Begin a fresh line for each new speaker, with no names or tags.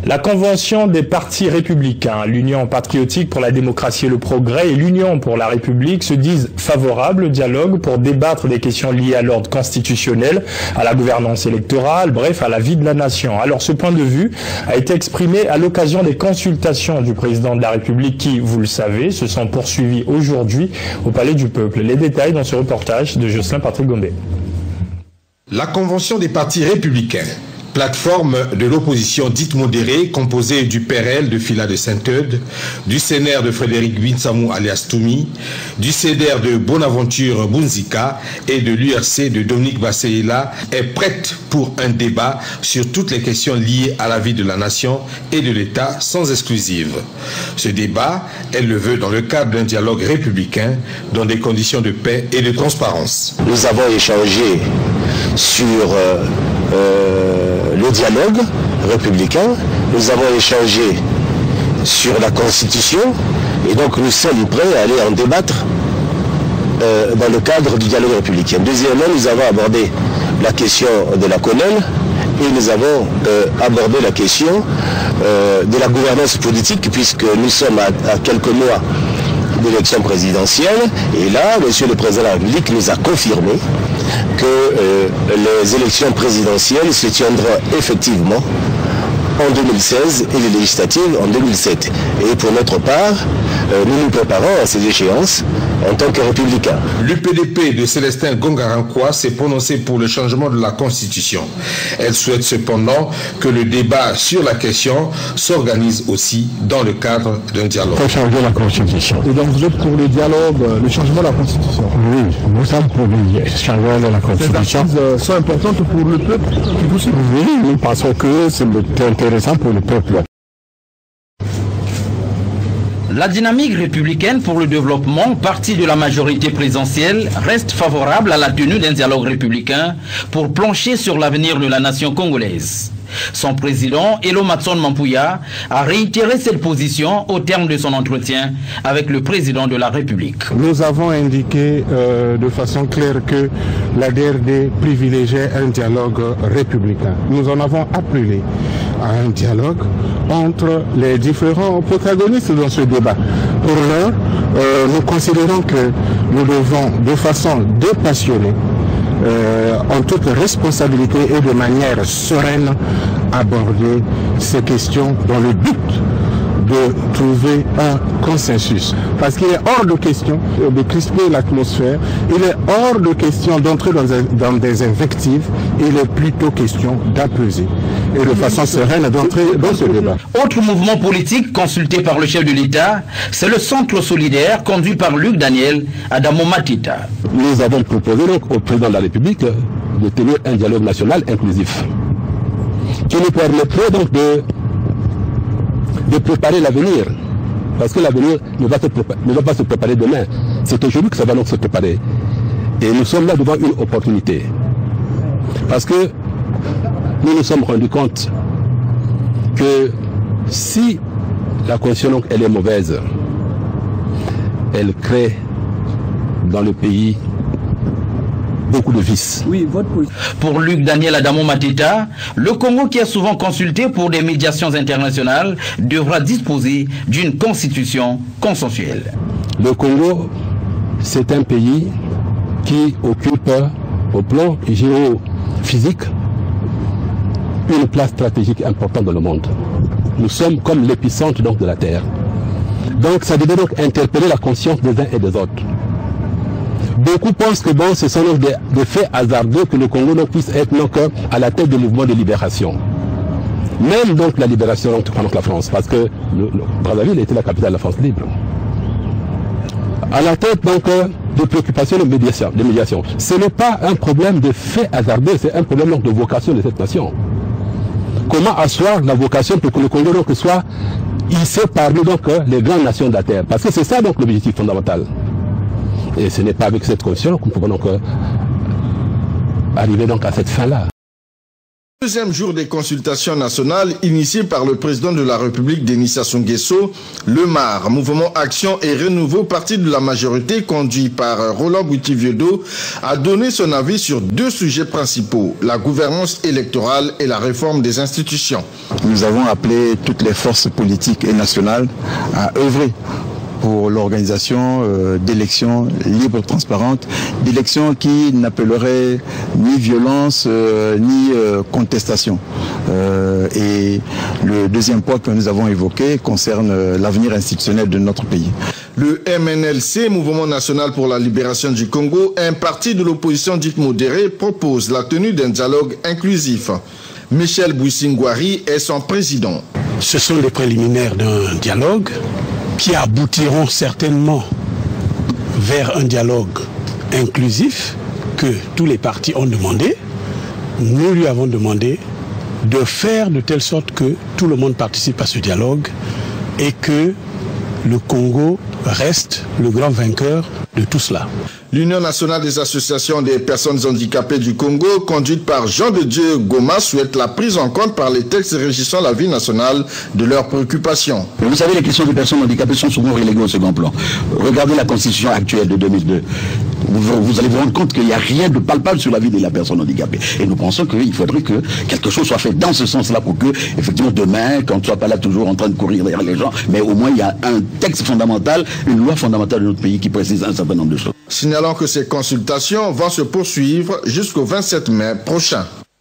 La convention des partis républicains, l'Union patriotique pour la démocratie et le progrès et l'Union pour la République se disent favorables au dialogue pour débattre des questions liées à l'ordre constitutionnel, à la gouvernance électorale, bref, à la vie de la nation. Alors ce point de vue a été exprimé à l'occasion des consultations du président de la République qui, vous le savez, se sont poursuivies aujourd'hui au Palais du Peuple. Les détails dans ce reportage de Jocelyn Patrick Gombe.
La convention des partis républicains, plateforme de l'opposition dite modérée, composée du PRL de Fila de Sainte-Eude, du CNR de Frédéric Binsamou alias Toumi, du CDR de Bonaventure Bunzika et de l'URC de Dominique Basseila, est prête pour un débat sur toutes les questions liées à la vie de la nation et de l'État sans exclusive. Ce débat, elle le veut dans le cadre d'un dialogue républicain dans des conditions de paix et de transparence.
Nous avons échangé sur le dialogue républicain, nous avons échangé sur la Constitution et donc nous sommes prêts à aller en débattre dans le cadre du dialogue républicain. Deuxièmement, nous avons abordé la question de la CONEL et nous avons abordé la question de la gouvernance politique puisque nous sommes à quelques mois d'élection présidentielle et là, monsieur le président de la République nous a confirmé que les élections présidentielles se tiendront effectivement en 2016 et les législatives en 2007. Et pour notre part, nous nous préparons à ces échéances en tant que républicains.
L'UPDP de Célestin Gongaranquois s'est prononcé pour le changement de la Constitution. Elle souhaite cependant que le débat sur la question s'organise aussi dans le cadre d'un dialogue.
Il faut changer la Constitution.
Et donc vous êtes pour le dialogue, le changement de la Constitution?
Oui, nous sommes pour le changement de la Constitution.
Ces assises sont importantes pour le peuple qui vous suit?
Oui, nous pensons que c'est intéressant pour le peuple.
La dynamique républicaine pour le développement, partie de la majorité présidentielle, reste favorable à la tenue d'un dialogue républicain pour plancher sur l'avenir de la nation congolaise. Son président, Elo Matson Mampouya, a réitéré cette position au terme de son entretien avec le président de la République.
Nous avons indiqué de façon claire que la DRD privilégiait un dialogue républicain. Nous en avons appelé à un dialogue entre les différents protagonistes dans ce débat. Pour l'heure, nous considérons que nous devons de façon dépassionnée, en toute responsabilité et de manière sereine, aborder ces questions dans le but de trouver un consensus. Parce qu'il est hors de question de crisper l'atmosphère, il est hors de question d'entrer dans des invectives, il est plutôt question d'apaiser et de façon sereine d'entrer dans ce débat.
Autre mouvement politique consulté par le chef de l'État, c'est le Centre solidaire conduit par Luc Daniel Adamo Matita.
Nous avons proposé donc au président de la République de tenir un dialogue national inclusif qui nous permettrait donc de préparer l'avenir. Parce que l'avenir ne va pas se préparer demain. C'est aujourd'hui que ça va donc se préparer. Et nous sommes là devant une opportunité. Parce que nous nous sommes rendus compte que si la condition donc, elle est mauvaise, elle crée dans le pays beaucoup de vices.
Oui, pour Luc Daniel Adamo Matita, le Congo, qui est souvent consulté pour des médiations internationales, devra disposer d'une constitution consensuelle.
Le Congo, c'est un pays qui occupe au plan géophysique une place stratégique importante dans le monde. Nous sommes comme l'épicentre donc de la Terre. Donc ça devait donc interpeller la conscience des uns et des autres. Beaucoup pensent que bon, ce sont donc des faits hasardeux que le Congo donc, puisse être donc, à la tête du mouvement de libération. Même donc la libération donc, pendant la France, parce que Brazzaville était la capitale de la France libre. À la tête donc de préoccupations de médiation. Ce n'est pas un problème de faits hasardeux, c'est un problème donc, de vocation de cette nation. Comment asseoir la vocation pour que le Congo donc, soit hissé parmi donc, les grandes nations de la Terre? Parce que c'est ça donc l'objectif fondamental. Et ce n'est pas avec cette condition que nous pouvons donc arriver donc à cette fin-là.
Deuxième jour des consultations nationales initiées par le président de la République, Denis Sassou Nguesso, le MAR, Mouvement Action et Renouveau, parti de la majorité conduit par Roland Boutiviodo, a donné son avis sur deux sujets principaux, la gouvernance électorale et la réforme des institutions.
Nous avons appelé toutes les forces politiques et nationales à œuvrer pour l'organisation d'élections libres, transparentes, d'élections qui n'appelleraient ni violence ni contestation. Et le deuxième point que nous avons évoqué concerne l'avenir institutionnel de notre pays.
Le MNLC, Mouvement National pour la Libération du Congo, un parti de l'opposition dite modérée, propose la tenue d'un dialogue inclusif. Michel Bouissingouari est son président.
Ce sont les préliminaires d'un dialogue qui aboutiront certainement vers un dialogue inclusif que tous les partis ont demandé. Nous lui avons demandé de faire de telle sorte que tout le monde participe à ce dialogue et que le Congo reste le grand vainqueur de tout cela.
L'Union nationale des associations des personnes handicapées du Congo, conduite par Jean de Dieu Goma, souhaite la prise en compte par les textes régissant la vie nationale de leurs préoccupations.
Vous savez, les questions des personnes handicapées sont souvent reléguées au second plan. Regardez la constitution actuelle de 2002. Vous allez vous rendre compte qu'il n'y a rien de palpable sur la vie de la personne handicapée. Et nous pensons qu'il faudrait que quelque chose soit fait dans ce sens-là pour que, effectivement, demain, qu'on ne soit pas là toujours en train de courir derrière les gens, mais au moins il y a un texte fondamental, une loi fondamentale de notre pays qui précise un certain nombre de choses.
Signalant que ces consultations vont se poursuivre jusqu'au 27 mai prochain.